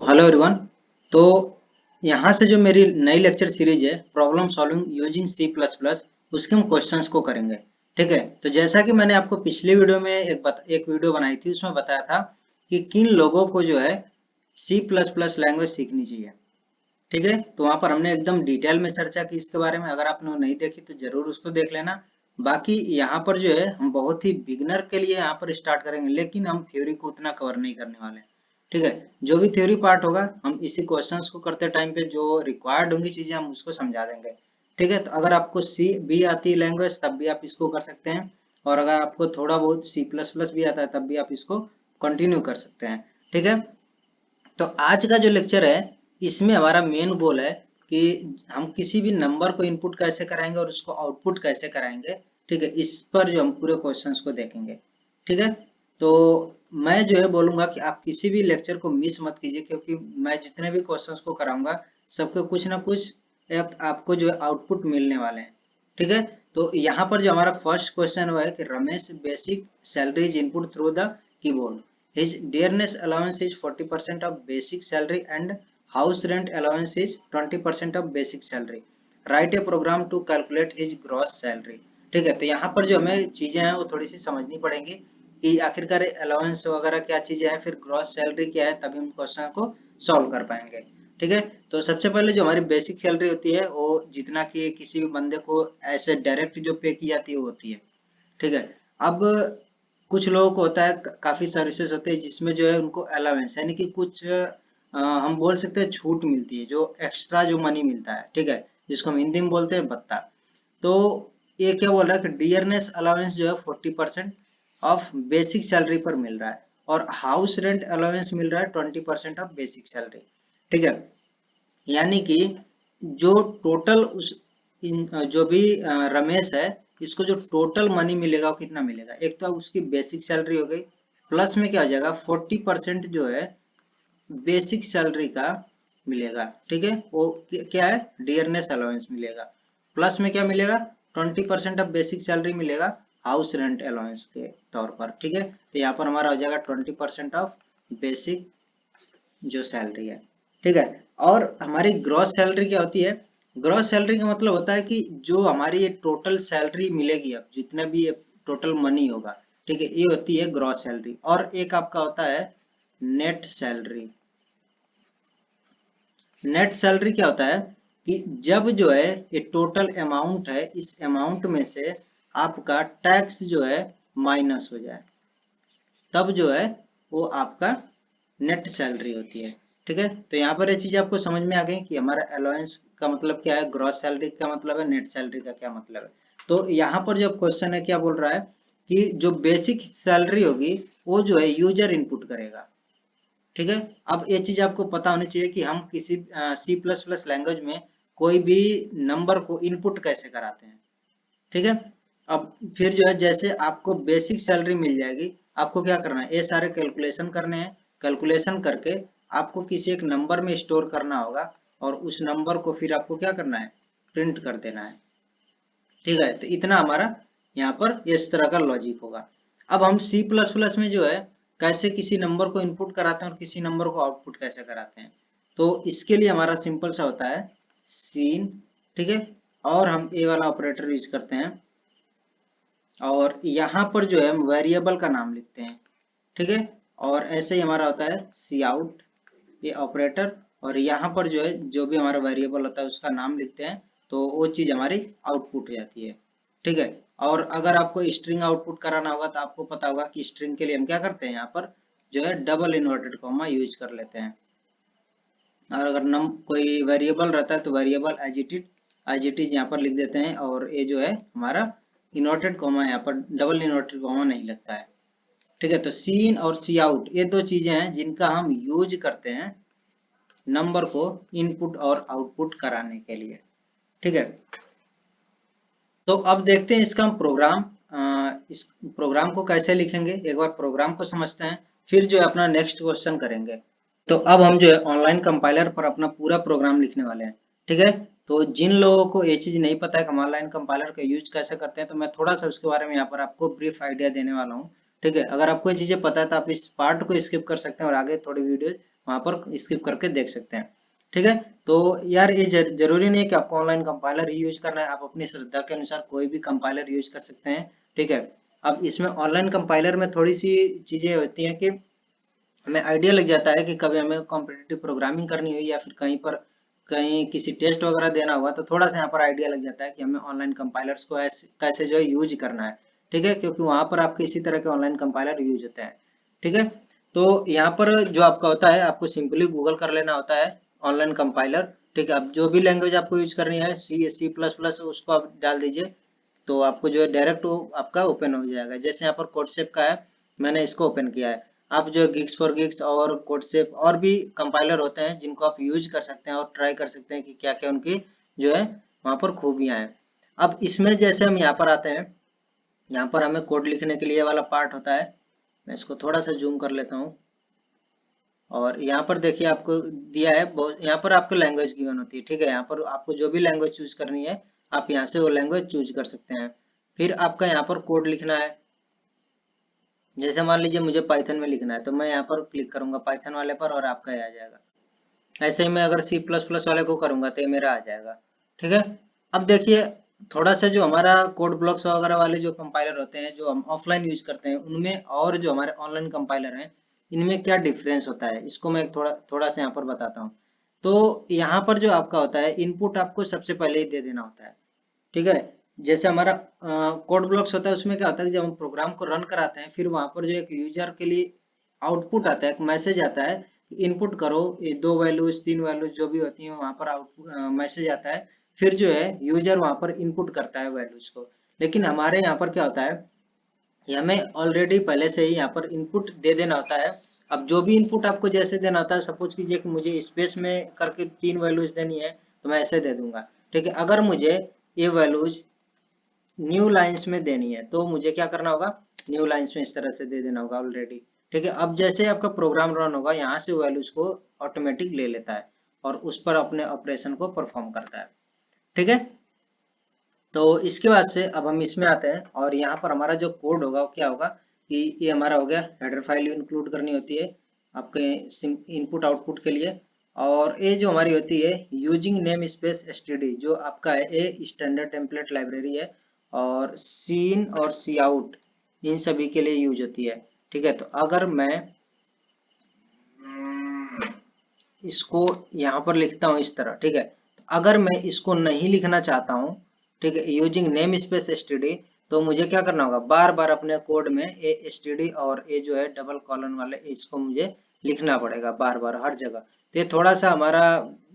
Hello everyone. तो यहाँ से जो मेरी नई लेक्चर सीरीज है problem solving using C plus plus, उसके हम क्वेश्चंस को करेंगे। ठीक है, तो जैसा कि मैंने आपको पिछली वीडियो में एक वीडियो बनाई थी, उसमें बताया था कि किन लोगों को जो है सी प्लस प्लस लैंग्वेज सीखनी चाहिए। ठीक है, तो वहां पर हमने एकदम डिटेल में चर्चा की इसके बारे में। अगर आपने वो नहीं देखी तो जरूर उसको देख लेना। बाकी यहाँ पर जो है हम बहुत ही बिगनर के लिए यहाँ पर स्टार्ट करेंगे, लेकिन हम थ्योरी को उतना कवर नहीं करने वाले। ठीक है, जो भी थ्योरी पार्ट होगा हम इसी क्वेश्चंस को करते टाइम पे जो रिक्वायर्ड होंगी चीजें हम उसको समझा देंगे। ठीक है, तो अगर आपको सी भी आती है लैंग्वेज तब भी आप इसको कर सकते हैं, और अगर आपको थोड़ा बहुत सी प्लस प्लस भी आता है तब भी आप इसको कंटिन्यू कर सकते हैं। ठीक है, तो आज का जो लेक्चर है इसमें हमारा मेन गोल है कि हम किसी भी नंबर को इनपुट कैसे कराएंगे और उसको आउटपुट कैसे कराएंगे। ठीक है, इस पर जो हम पूरे क्वेश्चंस को देखेंगे। ठीक है, तो मैं जो है बोलूंगा कि आप किसी भी लेक्चर को मिस मत कीजिए, क्योंकि मैं जितने भी क्वेश्चंस को कराऊंगा सबके कुछ ना कुछ एक आपको जो है आउटपुट मिलने वाले हैं। ठीक है, तो यहाँ पर जो हमारा फर्स्ट क्वेश्चन हुआ है कि Ramesh basic salary is input through the keyboard, his dearness allowance is 40% of basic salary and house rent allowance is 20% of basic salary. Write a program to calculate his gross salary. ठीक है, तो यहाँ पर जो हमें चीजें हैं वो थोड़ी सी समझनी पड़ेंगी कि आखिरकार अलाउंस वगैरह क्या चीजें हैं, फिर ग्रॉस सैलरी क्या है, तभी हम क्वेश्चन को सॉल्व कर पाएंगे। ठीक है, तो सबसे पहले जो हमारी बेसिक सैलरी होती है वो जितना कि किसी भी बंदे को ऐसे डायरेक्ट जो पे की जाती है वो होती है। ठीक है, अब कुछ लोगों को होता है काफी सर्विसेज होते हैं जिसमें जो है उनको अलाउंस यानी कि कुछ हम बोल सकते हैं छूट मिलती है, जो एक्स्ट्रा जो मनी मिलता है। ठीक है, जिसको हम हिंदी में बोलते हैं भत्ता। तो ये क्या बोल रहा है कि डियरनेस अलाउंस जो है 40% ऑफ बेसिक सैलरी पर मिल रहा है, और हाउस रेंट अलाउंस मिल रहा है 20% ऑफ बेसिक सैलरी। ठीक है, यानी कि जो टोटल जो भी रमेश है, इसको जो टोटल मनी मिलेगा वो कितना मिलेगा। एक तो उसकी बेसिक सैलरी हो गई, प्लस में क्या हो जाएगा 40% जो है बेसिक सैलरी का मिलेगा। ठीक है, वो क्या है डियरनेस अलाउंस मिलेगा, प्लस में क्या मिलेगा 20% ऑफ बेसिक सैलरी मिलेगा हाउस रेंट अलाउंस के तौर पर। ठीक है, तो यहाँ पर हमारा हो जाएगा 20% ऑफ बेसिक जो सैलरी है। ठीक है, और हमारी ग्रॉस सैलरी क्या होती है। ग्रॉस सैलरी का मतलब होता है कि जो हमारी ये टोटल सैलरी मिलेगी, अब जितना भी ये टोटल मनी होगा, ठीक है, ये होती है ग्रॉस सैलरी। और एक आपका होता है नेट सैलरी। नेट सैलरी क्या होता है कि जब जो है ये टोटल अमाउंट है, इस अमाउंट में से आपका टैक्स जो है माइनस हो जाए, तब जो है वो आपका नेट सैलरी होती है। ठीक है, तो यहाँ पर ये चीज आपको समझ में आ गई कि हमारा अलाउंस का मतलब क्या है, ग्रॉस सैलरी का मतलब है, नेट सैलरी का क्या मतलब है। तो यहाँ पर जो क्वेश्चन है क्या बोल रहा है कि जो बेसिक सैलरी होगी वो जो है यूजर इनपुट करेगा। ठीक है, अब ये चीज आपको पता होनी चाहिए कि हम किसी सी प्लस प्लस लैंग्वेज में कोई भी नंबर को इनपुट कैसे कराते हैं। ठीक है, अब फिर जो है जैसे आपको बेसिक सैलरी मिल जाएगी, आपको क्या करना है, ये सारे कैलकुलेशन करने हैं। कैलकुलेशन करके आपको किसी एक नंबर में स्टोर करना होगा, और उस नंबर को फिर आपको क्या करना है, प्रिंट कर देना है। ठीक है, तो इतना हमारा यहाँ पर इस तरह का लॉजिक होगा। अब हम सी प्लस प्लस में जो है कैसे किसी नंबर को इनपुट कराते हैं और किसी नंबर को आउटपुट कैसे कराते हैं, तो इसके लिए हमारा सिंपल सा होता है सीन। ठीक है, और हम ए वाला ऑपरेटर यूज करते हैं, और यहाँ पर जो है हम वेरिएबल का नाम लिखते हैं। ठीक है, और ऐसे ही हमारा होता है सी आउट, ये ऑपरेटर, और यहाँ पर जो है जो भी हमारा वेरिएबल होता है उसका नाम लिखते हैं, तो वो चीज हमारी आउटपुट हो जाती है। ठीक है, और अगर आपको स्ट्रिंग आउटपुट कराना होगा तो आपको पता होगा कि स्ट्रिंग के लिए हम क्या करते हैं, यहाँ पर जो है डबल इन्वर्टेड कॉमा यूज कर लेते हैं। और अगर नम कोई वेरिएबल रहता है तो वेरिएबल एज इट इज यहाँ पर लिख देते हैं, और ये जो है हमारा इन्वर्टेड कॉमा, यहाँ पर डबल इन्वर्टेड कॉमा नहीं लगता है। ठीक है, तो सीन और सी आउट ये दो चीजें हैं जिनका हम यूज करते हैं नंबर को इनपुट और आउटपुट कराने के लिए। ठीक है, तो अब देखते हैं इसका हम प्रोग्राम, इस प्रोग्राम को कैसे लिखेंगे। एक बार प्रोग्राम को समझते हैं, फिर जो है अपना नेक्स्ट क्वेश्चन करेंगे। तो अब हम जो है ऑनलाइन कंपाइलर पर अपना पूरा प्रोग्राम लिखने वाले हैं। ठीक है, तो जिन लोगों को ये चीज नहीं पता है कि हम ऑनलाइन कंपाइलर का यूज कैसे करते हैं, तो मैं थोड़ा सा उसके बारे में यहाँ पर आपको ब्रीफ आइडिया देने वाला हूँ। ठीक है, अगर आपको ये चीजें पता है तो आप इस पार्ट को स्किप कर सकते हैं और आगे थोड़ी वीडियो वहां पर स्किप करके देख सकते हैं। ठीक है, तो यार ये जरूरी नहीं है कि आपको ऑनलाइन कंपाइलर ही यूज करना है, आप अपनी श्रद्धा के अनुसार कोई भी कंपाइलर यूज कर सकते हैं। ठीक है, अब इसमें ऑनलाइन कंपाइलर में थोड़ी सी चीजें होती हैं कि हमें आइडिया लग जाता है कि कभी हमें कॉम्पिटिटिव प्रोग्रामिंग करनी हुई या फिर कहीं किसी टेस्ट वगैरह देना हुआ, तो थोड़ा सा यहाँ पर आइडिया लग जाता है कि हमें ऑनलाइन कंपाइलर्स को कैसे जो है यूज करना है। ठीक है, क्योंकि वहां पर आपके इसी तरह के ऑनलाइन कंपाइलर यूज होते हैं। ठीक है, तो यहाँ पर जो आपका होता है, आपको सिंपली गूगल कर लेना होता है ऑनलाइन कंपाइलर। ठीक है, अब जो भी लैंग्वेज आपको यूज करनी है, C++ उसको आप डाल दीजिए, तो आपको जो है डायरेक्ट वो आपका ओपन हो जाएगा। जैसे यहाँ पर कोडसेप का है, मैंने इसको ओपन किया है। आप जो गिग्स फॉर गिग्स और कोडसेप और भी कंपाइलर होते हैं जिनको आप यूज कर सकते हैं और ट्राई कर सकते हैं कि क्या क्या उनकी जो है वहां पर खूबियां हैं। अब इसमें जैसे हम यहाँ पर आते हैं, यहाँ पर हमें कोड लिखने के लिए वाला पार्ट होता है। मैं इसको थोड़ा सा जूम कर लेता हूँ, और यहाँ पर देखिए आपको दिया है बहुत, यहाँ पर आपको लैंग्वेज गिवन होती है। ठीक है, यहाँ पर आपको जो भी लैंग्वेज चूज करनी है, आप यहाँ से वो लैंग्वेज चूज कर सकते हैं। फिर आपका यहाँ पर कोड लिखना है। जैसे मान लीजिए मुझे पाइथन में लिखना है, तो मैं यहाँ पर क्लिक करूंगा पाइथन वाले पर और आपका ये आ जाएगा। ऐसे ही मैं अगर C++ वाले को करूंगा तो ये मेरा आ जाएगा। ठीक है, अब देखिए थोड़ा सा जो हमारा कोड ब्लॉक्स वगैरह वाले जो कंपाइलर होते हैं जो हम ऑफलाइन यूज करते हैं, उनमें और जो हमारे ऑनलाइन कंपाइलर हैं, इनमें क्या डिफरेंस होता है, इसको मैं थोड़ा थोड़ा सा यहाँ पर बताता हूँ। तो यहाँ पर जो आपका होता है, इनपुट आपको सबसे पहले ही दे देना होता है। ठीक है, जैसे हमारा कोड ब्लॉक्स होता है, उसमें क्या होता है कि जब हम प्रोग्राम को रन कराते हैं, फिर वहां पर जो एक यूजर के लिए आउटपुट आता है, एक मैसेज आता है, इनपुट करो ये 2 वैल्यूज 3 वैल्यूज जो भी होती हैं, वहां पर आउटपुट मैसेज आता है। फिर जो है यूजर वहां पर इनपुट करता है वैल्यूज को। लेकिन हमारे यहाँ पर क्या होता है, ये हमें ऑलरेडी पहले से ही यहाँ पर इनपुट दे देना होता है। अब जो भी इनपुट आपको जैसे देना होता है, सपोज कीजिए कि मुझे स्पेस में करके 3 वैल्यूज देनी है, तो मैं ऐसे दे दूंगा। ठीक है, अगर मुझे ये वैल्यूज न्यू लाइंस में देनी है, तो मुझे क्या करना होगा, न्यू लाइंस में इस तरह से दे देना होगा ऑलरेडी। ठीक है, अब जैसे आपका प्रोग्राम रन होगा, यहाँ से वैल्यूज को ऑटोमेटिक ले लेता है और उस पर अपने ऑपरेशन को परफॉर्म करता है। ठीक है, तो इसके बाद से अब हम इसमें आते हैं, और यहाँ पर हमारा जो कोड होगा वो क्या होगा कि ये हमारा हो गया, हेडर फाइल इंक्लूड करनी होती है आपके इनपुट आउटपुट के लिए। और ये जो हमारी होती है यूजिंग नेम स्पेस एसटीडी, जो आपका है ये स्टैंडर्ड टेम्पलेट लाइब्रेरी है, और सीन और सी आउट इन सभी के लिए यूज होती है। ठीक है, तो अगर मैं इसको यहाँ पर लिखता हूँ इस तरह, ठीक है, तो अगर मैं इसको नहीं लिखना चाहता हूँ, ठीक है, यूजिंग नेम स्पेस एसटीडी, तो मुझे क्या करना होगा, बार बार अपने कोड में ए एसटीडी और ये जो है डबल कॉलन वाले इसको मुझे लिखना पड़ेगा बार बार हर जगह। तो ये थोड़ा सा हमारा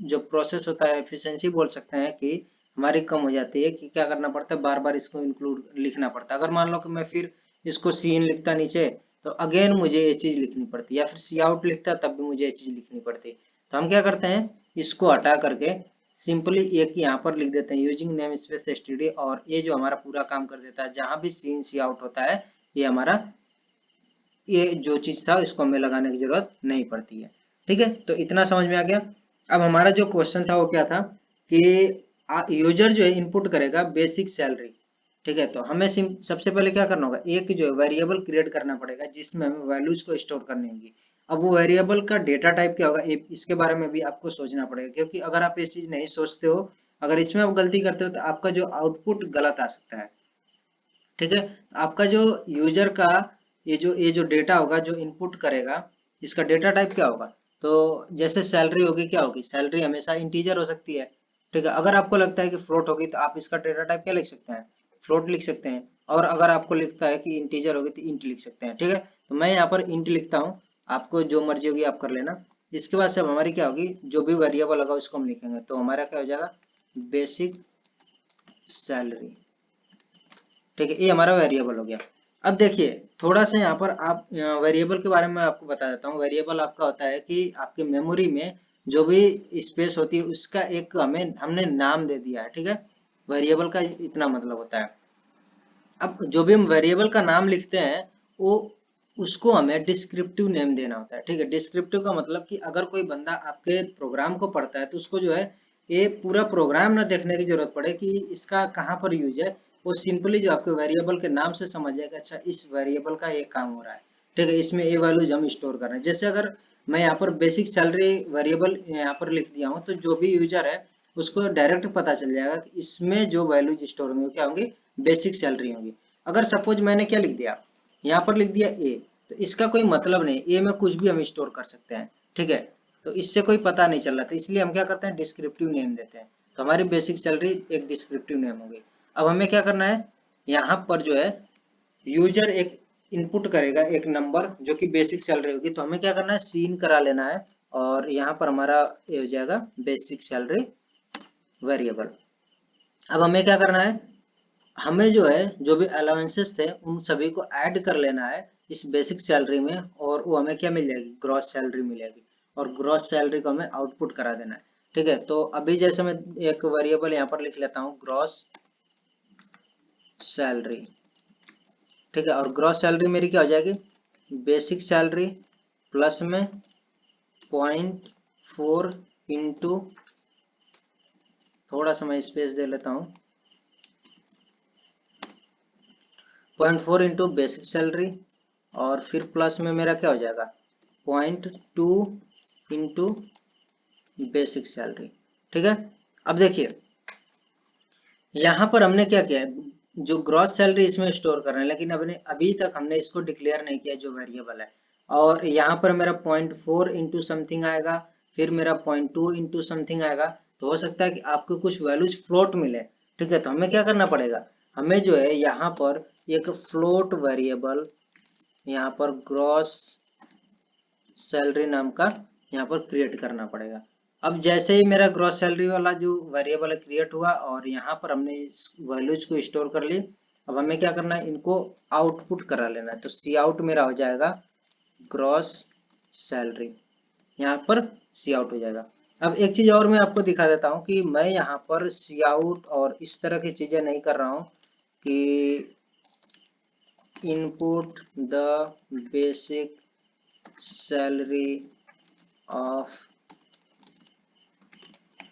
जो प्रोसेस होता है, एफिशिएंसी बोल सकते हैं कि हमारी कम हो जाती है, कि क्या करना पड़ता है, बार बार इसको इंक्लूड लिखना पड़ता है। अगर मान लो कि मैं फिर इसको सीन लिखता नीचे, तो अगेन मुझे ये चीज लिखनी पड़ती, या फिर सी आउट लिखता तब भी मुझे ये चीज लिखनी पड़ती। तो हम क्या करते हैं, इसको हटा करके सिंपली एक यहाँ पर लिख देते हैं यूजिंग नेम स्पेस एसटीडी, और ये जो हमारा पूरा काम कर देता है। जहां भी सीन सी आउट होता है, ये हमारा ये जो चीज था इसको हमें लगाने की जरूरत नहीं पड़ती है। ठीक है, तो इतना समझ में आ गया। अब हमारा जो क्वेश्चन था वो क्या था कि यूजर जो है इनपुट करेगा बेसिक सैलरी। ठीक है, तो हमें सबसे पहले क्या करना होगा, एक जो है वेरिएबल क्रिएट करना पड़ेगा जिसमें हमें वैल्यूज को स्टोर करनी होगी। अब वो वेरिएबल का डेटा टाइप क्या होगा, इसके बारे में भी आपको सोचना पड़ेगा, क्योंकि अगर आप ये चीज नहीं सोचते हो, अगर इसमें आप गलती करते हो, तो आपका जो आउटपुट गलत आ सकता है। ठीक है, तो आपका जो यूजर का ये जो डेटा होगा जो इनपुट करेगा, इसका डेटा टाइप क्या होगा, तो जैसे सैलरी होगी, क्या होगी, सैलरी हमेशा इंटीजर हो सकती है। ठीक है, अगर आपको लगता है कि फ्लोट होगी, तो आप इसका डेटा टाइप क्या लिख सकते हैं, फ्लोट लिख सकते हैं। और अगर आपको लिखता है कि इंटीजर होगी, तो इंट लिख सकते हैं। ठीक है, तो मैं यहाँ पर इंट लिखता हूँ, आपको जो मर्जी होगी आप कर लेना। इसके बाद से अब हमारी क्या होगी, जो भी वेरिएबल होगा उसको हम लिखेंगे, तो हमारा क्या हो जाएगा, बेसिक सैलरी। ठीक है, ये हमारा वेरिएबल हो गया। अब देखिए थोड़ा सा यहाँ पर आप वेरिएबल के बारे में आपको बता देता हूँ। वेरिएबल आपका होता है कि आपके मेमोरी में जो भी स्पेस होती है उसका एक हमने नाम दे दिया है। ठीक है, वेरिएबल का इतना मतलब होता है। अब जो भी हम वेरिएबल का नाम लिखते हैं, वो उसको हमें डिस्क्रिप्टिव नेम देना होता है। ठीक है, डिस्क्रिप्टिव का मतलब कि अगर कोई बंदा आपके प्रोग्राम को पढ़ता है, तो उसको जो है ये पूरा प्रोग्राम ना देखने की जरूरत पड़े कि इसका कहाँ पर यूज है, वो सिंपली जो आपके वेरिएबल के नाम से समझ जाएगा, अच्छा इस वेरिएबल का ये काम हो रहा है। ठीक है, इसमें ये वैल्यूज हम स्टोर कर रहे हैं। जैसे अगर मैं यहाँ पर बेसिक सैलरी वेरिएबल यहाँ पर लिख दिया हूँ, तो जो भी यूजर है उसको डायरेक्ट पता चल जाएगा कि इसमें जो वैल्यूज स्टोर होंगे क्या होंगी, बेसिक सैलरी होंगी। अगर सपोज मैंने क्या लिख दिया, यहाँ पर लिख दिया ए, तो इसका कोई मतलब नहीं, ए में कुछ भी हम स्टोर कर सकते हैं, ठीक है। तो इससे कोई पता नहीं चल रहा था, इसलिए हम क्या करते हैं, डिस्क्रिप्टिव नेम देते हैं। तो हमारी बेसिक सैलरी एक डिस्क्रिप्टिव नेम होगी। अब हमें क्या करना है, यहाँ पर जो है यूजर एक इनपुट करेगा एक नंबर जो कि बेसिक सैलरी होगी, तो हमें क्या करना है, सीन करा लेना है, और यहाँ पर हमारा ये हो जाएगा बेसिक सैलरी वेरिएबल। अब हमें क्या करना है, हमें जो है जो भी अलाउंसेस थे उन सभी को ऐड कर लेना है इस बेसिक सैलरी में, और वो हमें क्या मिल जाएगी, ग्रॉस सैलरी मिलेगी, और ग्रॉस सैलरी को हमें आउटपुट करा देना है, ठीक है। तो अभी जैसे मैं एक वेरिएबल यहाँ पर लिख लेता हूँ, ग्रॉस सैलरी, ठीक है। और ग्रॉस सैलरी मेरी क्या हो जाएगी, बेसिक सैलरी प्लस में 0.4 इंटू, थोड़ा सा मैं स्पेस दे लेता हूँ, 0.4 इंटू बेसिक सैलरी, और फिर प्लस में मेरा क्या हो जाएगा, 0.2 इंटू बेसिक सैलरी, ठीक है। अब देखिए यहाँ पर हमने क्या किया है, जो ग्रॉस सैलरी इसमें स्टोर कर रहे हैं, लेकिन अभी तक हमने इसको डिक्लेयर नहीं किया जो वेरिएबल है। और यहाँ पर मेरा 0.4 इंटू समथिंग आएगा, फिर मेरा 0.2 इंटू समथिंग आएगा, तो हो सकता है कि आपको कुछ वैल्यूज फ्लोट मिले, ठीक है। तो हमें क्या करना पड़ेगा, हमें जो है यहाँ पर एक फ्लोट वेरिएबल, यहाँ पर ग्रॉस सैलरी नाम का यहाँ पर क्रिएट करना पड़ेगा। अब जैसे ही मेरा ग्रॉस सैलरी वाला जो वेरिएबल क्रिएट हुआ और यहाँ पर हमने इस वैल्यूज को स्टोर कर ली, अब हमें क्या करना है, इनको आउटपुट करा लेना है। तो सी आउट मेरा हो जाएगा ग्रॉस सैलरी, यहाँ पर सी आउट हो जाएगा। अब एक चीज और मैं आपको दिखा देता हूँ कि मैं यहाँ पर सी आउट और इस तरह की चीजें नहीं कर रहा हूँ कि input the basic salary of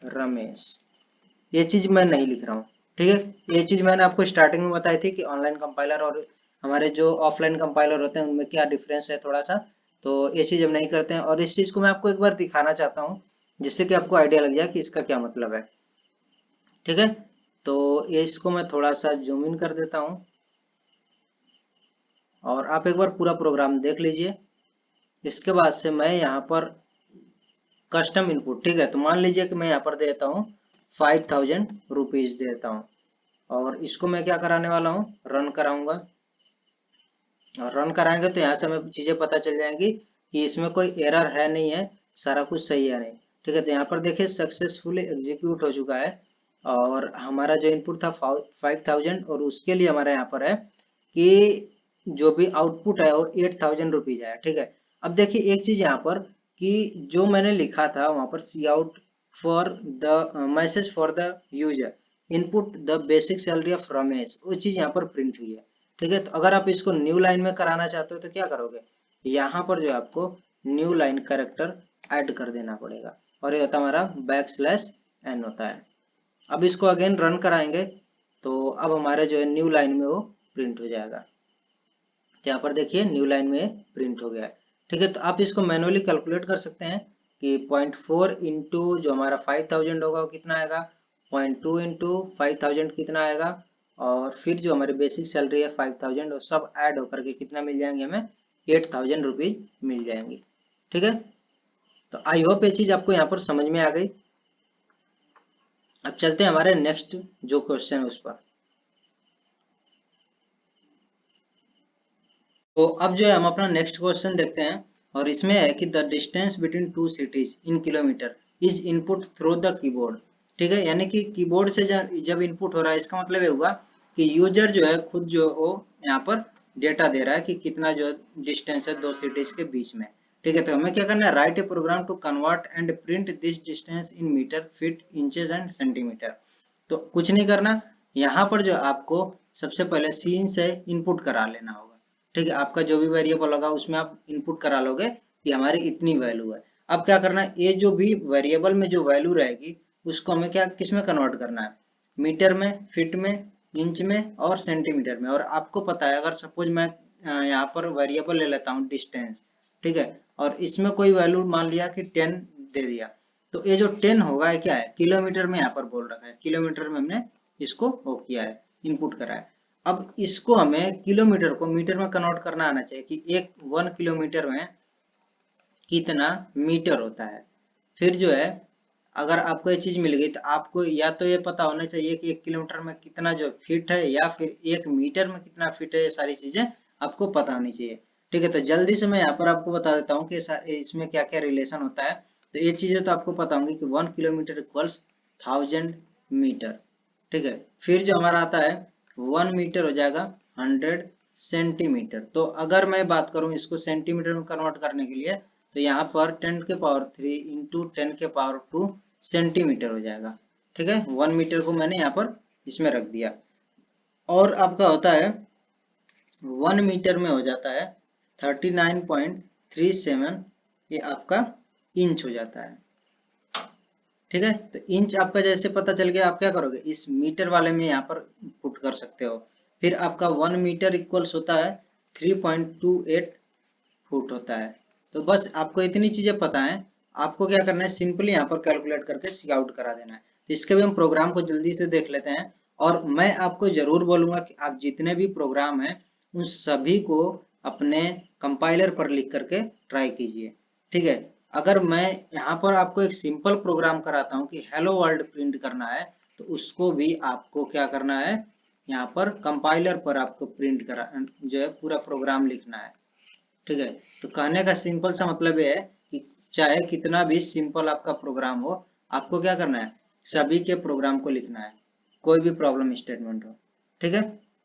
Ramesh, ये चीज मैं नहीं लिख रहा हूँ, ठीक है। ये चीज मैंने आपको स्टार्टिंग में बताई थी कि ऑनलाइन कंपाइलर और हमारे जो ऑफलाइन कंपाइलर होते हैं उनमें क्या डिफरेंस है थोड़ा सा, तो ये चीज हम नहीं करते हैं। और इस चीज को मैं आपको एक बार दिखाना चाहता हूँ जिससे कि आपको आइडिया लग जाए कि इसका क्या मतलब है, ठीक है। तो ये इसको मैं थोड़ा सा जूम इन कर देता हूँ, और आप एक बार पूरा प्रोग्राम देख लीजिए। इसके बाद से मैं यहाँ पर कस्टम इनपुट, ठीक है, तो मान लीजिए कि मैं यहाँ पर देता हूँ 5000 रुपीज देता हूँ, और इसको मैं क्या कराने वाला हूँ, रन कराऊंगा। और रन कराएंगे तो यहाँ से हमें चीजें पता चल जाएंगी कि इसमें कोई एरर है नहीं है, सारा कुछ सही है नहीं, ठीक है। तो यहाँ पर देखिए सक्सेसफुली एग्जीक्यूट हो चुका है, और हमारा जो इनपुट था 5000, और उसके लिए हमारा यहाँ पर है कि जो भी आउटपुट है वो 8000 रुपीज है, ठीक है। अब देखिए एक चीज यहाँ पर कि जो मैंने लिखा था वहां पर cout for the message for the user input the basic salary of Ramesh, वो चीज यहाँ पर प्रिंट हुई है, ठीक है। तो अगर आप इसको न्यू लाइन में कराना चाहते हो तो क्या करोगे, यहाँ पर जो है आपको न्यू लाइन कैरेक्टर ऐड कर देना पड़ेगा, और ये होता है हमारा \n होता है। अब इसको अगेन रन कराएंगे तो अब हमारे जो है न्यू लाइन में वो प्रिंट हो जाएगा। यहाँ पर देखिए न्यू लाइन में प्रिंट हो गया है, ठीक है। तो आप इसको मैनुअली कैलकुलेट कर सकते हैं कि 0.4 इंटू जो हमारा 5000 होगा वो कितना आएगा, 0.2 इंटू 5000 कितना आएगा, और फिर जो हमारी बेसिक सैलरी है 5000, और सब ऐड होकर के कितना मिल जाएंगे, हमें 8000 रुपीज मिल जाएंगे, ठीक है। तो आई होप ये चीज आपको यहाँ पर समझ में आ गई। अब चलते हैं हमारे नेक्स्ट जो क्वेश्चन है उस पर। तो अब जो है हम अपना नेक्स्ट क्वेश्चन देखते हैं, और इसमें है कि the distance between two cities in kilometre is input through the keyboard, ठीक है। यानी कि कीबोर्ड से जब इनपुट हो रहा है, इसका मतलब ये हुआ कि यूजर जो है खुद जो वो यहाँ पर डेटा दे रहा है कि कितना जो डिस्टेंस है दो सिटीज के बीच में, ठीक है। तो हमें क्या करना है, write a program to convert and print this distance in metre, feet, inches and centimetre. तो कुछ नहीं करना, यहाँ पर जो आपको सबसे पहले सीन से इनपुट करा लेना होगा, ठीक है। आपका जो भी वेरिएबल होगा उसमें आप इनपुट करा लोगे कि हमारी इतनी वैल्यू है। अब क्या करना है, ये जो भी वेरिएबल में जो वैल्यू रहेगी उसको हमें क्या किस में कन्वर्ट करना है, मीटर में, फीट में, इंच में और सेंटीमीटर में। और आपको पता है अगर सपोज मैं यहाँ पर वेरिएबल ले लेता हूँ डिस्टेंस, ठीक है, और इसमें कोई वैल्यू मान लिया कि 10 दे दिया, तो ये जो 10 होगा ये क्या है, किलोमीटर में यहाँ पर बोल रखा है, किलोमीटर में हमने इसको वो किया है, इनपुट करा है। अब इसको हमें किलोमीटर को मीटर में कन्वर्ट करना आना चाहिए कि एक 1 किलोमीटर में कितना मीटर होता है। फिर जो है अगर आपको ये चीज मिल गई तो आपको या तो ये पता होना चाहिए कि 1 किलोमीटर में कितना जो फीट है, या फिर 1 मीटर में कितना फीट है, ये सारी चीजें आपको पता होनी चाहिए। ठीक है, तो जल्दी से मैं यहाँ पर आपको बता देता हूँ कि इसमें क्या क्या रिलेशन होता है। तो ये चीजें तो आपको पता होंगी कि 1 किलोमीटर इक्वल्स 1000 मीटर। ठीक है, फिर जो हमारा आता है 1 मीटर हो जाएगा 100 सेंटीमीटर। तो अगर मैं बात करूं इसको सेंटीमीटर में कन्वर्ट करने के लिए, तो यहाँ पर 10⁻³ इंटू 10⁻² सेंटीमीटर हो जाएगा। ठीक है, 1 मीटर को मैंने यहाँ पर इसमें रख दिया, और आपका होता है 1 मीटर में हो जाता है 39.37, ये आपका इंच हो जाता है। ठीक है, तो इंच आपका जैसे पता चल गया, आप क्या करोगे इस मीटर वाले में यहाँ पर पुट कर सकते हो। फिर आपका 1 मीटर इक्वल्स होता है 3.28 फुट होता है। तो बस आपको इतनी चीजें पता है, आपको क्या करना है सिंपली यहाँ पर कैलकुलेट करके सी आउट करा देना है। तो इसके भी हम प्रोग्राम को जल्दी से देख लेते हैं, और मैं आपको जरूर बोलूंगा कि आप जितने भी प्रोग्राम हैं उन सभी को अपने कंपाइलर पर लिख करके ट्राई कीजिए। ठीक है, अगर मैं यहाँ पर आपको एक सिंपल प्रोग्राम कराता हूँ कि हेलो वर्ल्ड प्रिंट करना है, तो उसको भी आपको क्या करना है, यहाँ पर कंपाइलर पर आपको प्रिंट करा जो है पूरा प्रोग्राम लिखना है। ठीक है, तो कहने का सिंपल सा मतलब ये है कि चाहे कितना भी सिंपल आपका प्रोग्राम हो, आपको क्या करना है सभी के प्रोग्राम को लिखना है, कोई भी प्रॉब्लम स्टेटमेंट हो। ठीक है,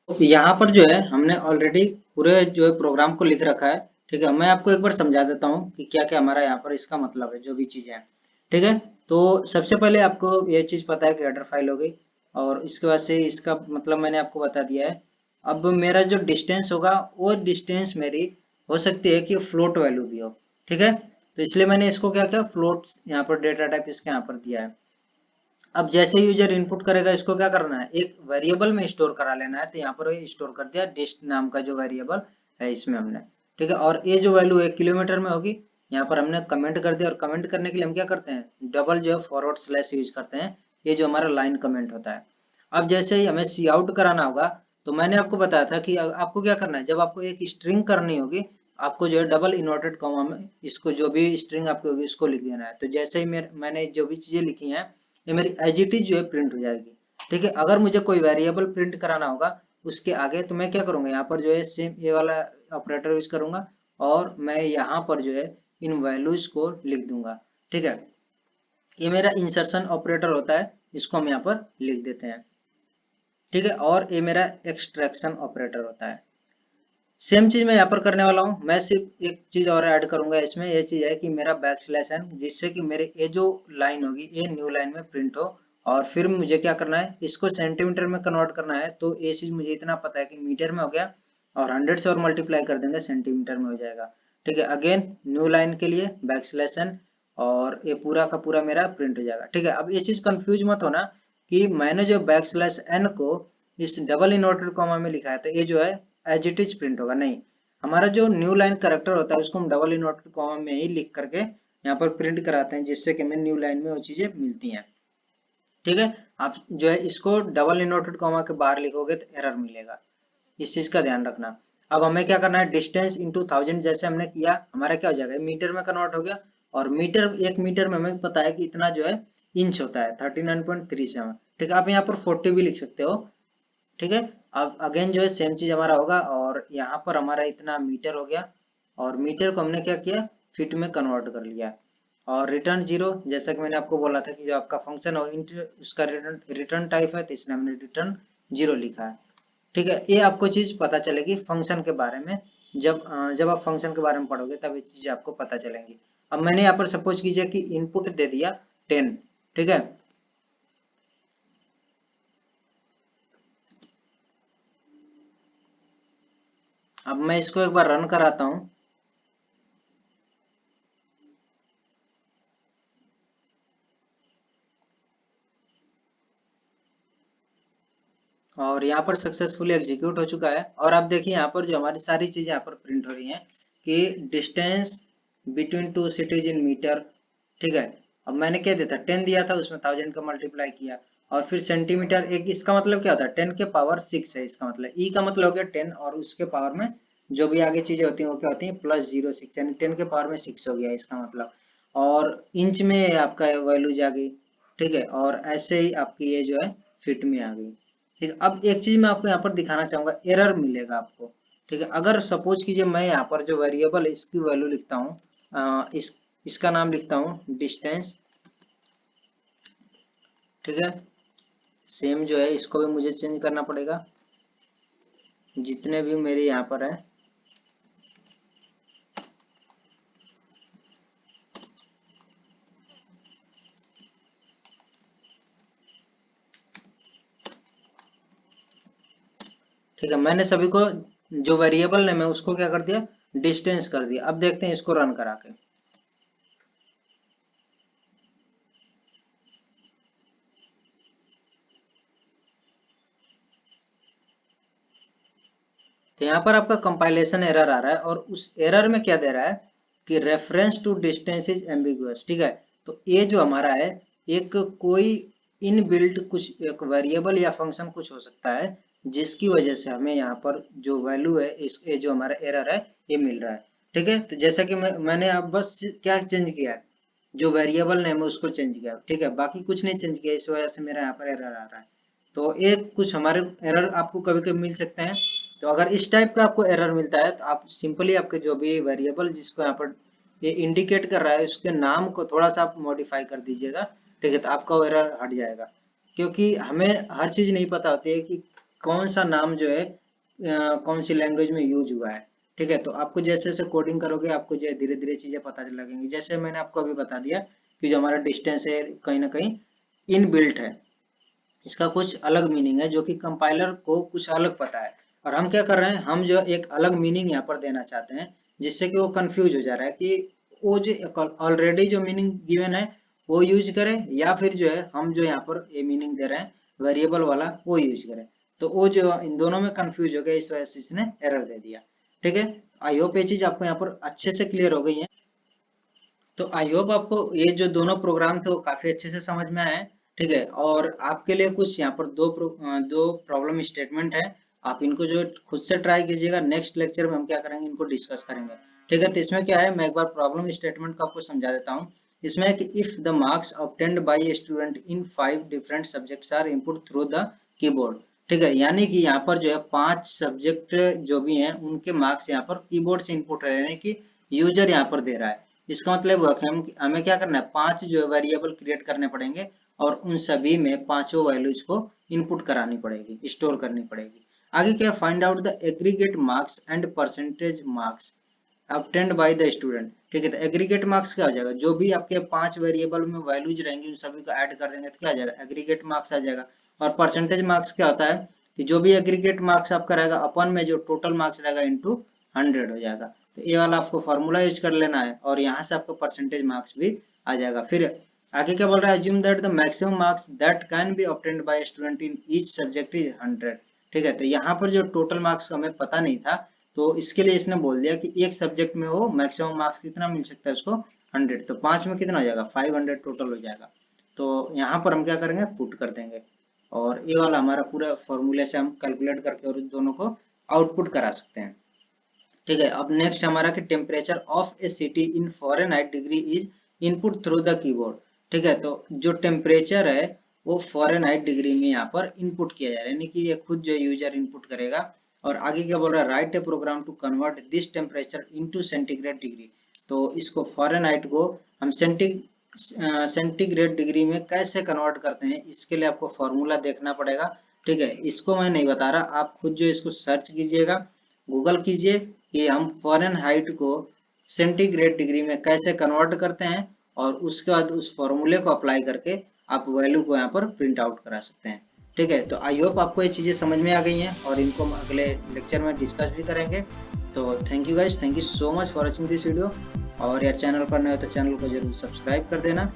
तो यहाँ पर जो है हमने ऑलरेडी पूरे जो है प्रोग्राम को लिख रखा है। ठीक है, मैं आपको एक बार समझा देता हूँ कि क्या क्या हमारा यहाँ पर इसका मतलब है, जो भी चीजें हैं। ठीक है, तो सबसे पहले आपको ये चीज पता है कि हेडर फाइल हो गई, और इसके बाद से इसका मतलब मैंने आपको बता दिया है। अब मेरा जो डिस्टेंस होगा वो डिस्टेंस मेरी हो सकती है कि फ्लोट वैल्यू भी हो। ठीक है, तो इसलिए मैंने इसको क्या किया, फ्लोट यहाँ पर डेटा टाइप इसके यहाँ पर दिया है। अब जैसे यूजर इनपुट करेगा, इसको क्या करना है एक वेरिएबल में स्टोर करा लेना है। तो यहाँ पर स्टोर कर दिया डिस्ट नाम का जो वेरिएबल है इसमें हमने। ठीक है, और ये जो वैल्यू 1 किलोमीटर में होगी, यहाँ पर हमने कमेंट कर दिया, और कमेंट करने के लिए हम क्या करते हैं डबल जो है फॉरवर्ड स्लैश यूज करते हैं, ये जो हमारा लाइन कमेंट होता है। अब जैसे ही हमें सी आउट कराना होगा, तो मैंने आपको बताया था कि आपको क्या करना है, जब आपको एक स्ट्रिंग करनी होगी, आपको जो है डबल इन्वर्टेड कॉमा में इसको जो भी स्ट्रिंग आपकी होगी इसको लिख देना है। तो जैसे ही मैंने जो भी चीजें लिखी हैं, ये मेरी एज इट इज जो है प्रिंट हो जाएगी। ठीक है, अगर मुझे कोई वेरिएबल प्रिंट कराना होगा उसके आगे, तो मैं क्या करूंगा यहाँ पर जो है सेम ये वाला ऑपरेटर यूज करूंगा, और मैं यहाँ पर जो है इन वैल्यूज को लिख दूंगा। ठीक है, ये मेरा इंसर्शन ऑपरेटर होता है, इसको हम यहाँ पर लिख देते हैं। ठीक है, और ये मेरा एक्सट्रैक्शन ऑपरेटर होता है। सेम चीज मैं यहाँ पर करने वाला हूँ, मैं सिर्फ एक चीज और ऐड करूंगा इसमें, ये चीज है कि मेरा बैक स्लैश एन, जिससे कि मेरे ये जो लाइन होगी ये न्यू लाइन में प्रिंट हो। और फिर मुझे क्या करना है, इसको सेंटीमीटर में कन्वर्ट करना है। तो ये चीज मुझे इतना पता है कि मीटर में हो गया, और 100 से और मल्टीप्लाई कर देंगे सेंटीमीटर में हो जाएगा। ठीक है, अगेन न्यू लाइन के लिए बैक स्लैश एन, और ये पूरा का पूरा मेरा प्रिंट हो जाएगा। ठीक है, अब ये चीज कंफ्यूज मत होना कि मैंने जो बैक स्लैश एन को इस डबल इन्वर्टेड कॉमा में लिखा है, तो ये जो है एज इट इज प्रिंट होगा, नहीं। हमारा जो न्यू लाइन कैरेक्टर होता है उसको हम डबल इन्वर्टेड कॉमा में ही लिख करके यहाँ पर प्रिंट कराते हैं, जिससे कि हमें न्यू लाइन में वो चीजें मिलती हैं। ठीक है, आप जो है इसको डबल इन्वर्टेड कॉमा के बाहर लिखोगे तो एरर मिलेगा, इस चीज का ध्यान रखना। अब हमें क्या करना है, डिस्टेंस इंटू 1000 जैसे हमने किया, हमारा क्या हो जाएगा मीटर में कन्वर्ट हो गया, और मीटर 1 मीटर में हमें पता है कि इतना जो है इंच होता है 39.37। ठीक है, आप यहाँ पर 40 भी लिख सकते हो। ठीक है, अब अगेन जो है सेम चीज हमारा होगा, और यहाँ पर हमारा इतना मीटर हो गया, और मीटर को हमने क्या किया फीट में कन्वर्ट कर लिया, और रिटर्न 0, जैसा कि मैंने आपको बोला था कि जो आपका फंक्शन हो इंट उसका रिटर्न टाइप है, तो इसलिए हमने रिटर्न 0 लिखा है। ठीक है, ये आपको चीज पता चलेगी फंक्शन के बारे में, जब आप फंक्शन के बारे में पढ़ोगे तब ये चीजें आपको पता चलेंगी। अब मैंने यहाँ पर सपोज कीजिए कि इनपुट दे दिया 10। ठीक है, अब मैं इसको एक बार रन कराता हूँ। और यहाँ पर सक्सेसफुली एग्जीक्यूट हो चुका है, और आप देखिए यहाँ पर जो हमारी सारी चीजें यहाँ पर प्रिंट हो रही हैं। कि distance between two cities in metre, ठीक है। अब मैंने क्या दिया था 10 दिया था, उसमें 1000 का मल्टीप्लाई किया, और फिर सेंटीमीटर एक, इसका मतलब क्या होता है 10 के पावर 6 है, इसका मतलब ई का मतलब हो गया 10 और उसके पावर में जो भी आगे चीजें होती हैं वो क्या होती हैं +06, यानी 10 के पावर में 6 हो गया इसका मतलब। और इंच में आपका वैल्यूज आ गई, ठीक है, और ऐसे ही आपकी ये जो है फीट में आ गई, ठीक है। अब एक चीज मैं आपको यहाँ पर दिखाना चाहूंगा, एरर मिलेगा आपको, ठीक है। अगर सपोज कीजिए मैं यहाँ पर जो वेरिएबल इसकी वैल्यू लिखता हूँ, इसका नाम लिखता हूँ डिस्टेंस, ठीक है। सेम जो है इसको भी मुझे चेंज करना पड़ेगा, जितने भी मेरे यहाँ पर है, ठीक है। मैंने सभी को जो वेरिएबल नेम है उसको क्या कर दिया, डिस्टेंस कर दिया। अब देखते हैं इसको रन करा के। तो यहाँ पर आपका कंपाइलेशन एरर आ रहा है, और उस एरर में क्या दे रहा है कि reference to distance is ambiguous, ठीक है। तो ये जो हमारा है एक कोई इनबिल्ट कुछ एक वेरिएबल या फंक्शन कुछ हो सकता है जिसकी वजह से हमें यहाँ पर जो वैल्यू है इस ये जो हमारा एरर है ये मिल रहा है, ठीक है। तो जैसा कि मैंने अब बस क्या चेंज किया है, जो वेरिएबल नेम है उसको चेंज किया, ठीक है, बाकी कुछ नहीं चेंज किया, इस वजह से मेरा यहाँ पर एरर आ रहा है। तो एक कुछ हमारे एरर आपको कभी कभी मिल सकते हैं। तो अगर इस टाइप का आपको एरर मिलता है तो आप सिंपली आपके जो भी वेरिएबल जिसको यहाँ पर ये इंडिकेट कर रहा है उसके नाम को थोड़ा सा आप मॉडिफाई कर दीजिएगा, ठीक है, तो आपका वो एरर हट जाएगा। क्योंकि हमें हर चीज नहीं पता होती है कि कौन सा नाम जो है कौन सी लैंग्वेज में यूज हुआ है, ठीक है। तो आपको जैसे जैसे कोडिंग करोगे आपको जो है धीरे धीरे चीजें पता लगेंगी। जैसे मैंने आपको अभी बता दिया कि जो हमारा डिस्टेंस है कहीं ना कहीं इनबिल्ट है, इसका कुछ अलग मीनिंग है जो कि कंपाइलर को कुछ अलग पता है, और हम क्या कर रहे हैं, हम जो एक अलग मीनिंग यहाँ पर देना चाहते हैं जिससे कि वो कंफ्यूज हो जा रहा है कि वो जो ऑलरेडी जो मीनिंग गिवन है वो यूज करें, या फिर जो है हम जो यहाँ पर ये मीनिंग दे रहे हैं वेरिएबल वाला वो यूज करें। तो वो जो इन दोनों में कंफ्यूज हो गया, इस वजह से इसने एरर दे दिया, ठीक है। आई होप ये चीज आपको यहाँ पर अच्छे से क्लियर हो गई है। तो आई होप आपको ये जो दोनों प्रोग्राम थे वो काफी अच्छे से समझ में आए, ठीक है। और आपके लिए कुछ यहाँ पर दो प्रॉब्लम स्टेटमेंट है, आप इनको जो खुद से ट्राई कीजिएगा। नेक्स्ट लेक्चर में हम क्या करेंगे, इनको डिस्कस करेंगे, ठीक है। तो इसमें क्या है, मैं एक बार प्रॉब्लम स्टेटमेंट को आपको समझा देता हूँ। इसमें है कि if the marks obtained by a student in 5 different subjects are input through the keyboard, ठीक है, यानी कि यहाँ पर जो है 5 सब्जेक्ट जो भी हैं उनके मार्क्स यहाँ पर कीबोर्ड से इनपुट है, यानी कि यूजर यहाँ पर दे रहा है। इसका मतलब हुआ कि हमें क्या करना है, 5 जो वेरिएबल क्रिएट करने पड़ेंगे और उन सभी में पांचों वैल्यूज को इनपुट करानी पड़ेगी, स्टोर करनी पड़ेगी। आगे क्या, find out the aggregate marks and percentage marks obtained by the student, ठीक है। तो एग्रीगेट मार्क्स क्या हो जाएगा, जो भी आपके 5 वेरिएबल में वैल्यूज रहेंगी उन सभी को ऐड कर देंगे तो क्या आ जाएगा, एग्रीगेट मार्क्स आ जाएगा। और परसेंटेज मार्क्स क्या होता है कि जो भी एग्रीगेट मार्क्स आपका रहेगा अपन में जो टोटल मार्क्स रहेगा इंटू 100 हो जाएगा। तो ये वाला आपको फॉर्मूला यूज कर लेना है और यहाँ से आपको परसेंटेज मार्क्स भी आ जाएगा। फिर आगे क्या बोल रहा है, assume that the maximum marks that can be obtained by a student in each subject is 100, ठीक है। तो यहाँ पर जो टोटल मार्क्स हमें पता नहीं था तो इसके लिए इसने बोल दिया कि एक सब्जेक्ट में वो मैक्सिमम मार्क्स कितना मिल सकता है उसको 100, तो 5 में कितना हो जाएगा 500 टोटल हो जाएगा। तो यहाँ पर हम क्या करेंगे, पुट कर देंगे और ये वाला हमारा पूरा फॉर्मूले से हम कैलकुलेट करके और दोनों को आउटपुट करा सकते हैं, ठीक है। अब नेक्स्ट हमारा कि temperature of A city in Fahrenheit degree is input through the keyboard, ठीक है। तो जो टेम्परेचर है वो फॉरेनहाइट डिग्री में यहाँ पर इनपुट किया जा रहा है, यानी कि ये खुद जो यूजर इनपुट करेगा। और आगे क्या बोल रहा है, write a program to convert this temperature into centigrade degree. तो इसको फॉरेनहाइट को हम सेंटीग्रेड डिग्री में कैसे कन्वर्ट करते हैं, इसके लिए आपको फॉर्मूला देखना पड़ेगा, ठीक है। इसको मैं नहीं बता रहा, आप खुद जो इसको सर्च कीजिएगा, गूगल कीजिए कि हम फॉरेनहाइट को सेंटीग्रेड डिग्री में कैसे कन्वर्ट करते हैं, और उसके बाद उस फॉर्मूले को अप्लाई करके आप वैल्यू को यहाँ पर प्रिंट आउट करा सकते हैं, ठीक है। तो आई होप आपको ये चीजें समझ में आ गई हैं और इनको हम अगले लेक्चर में डिस्कस भी करेंगे। तो thank you guys, thank you so much for watching this video. और यार चैनल पर नए हो तो चैनल को जरूर सब्सक्राइब कर देना।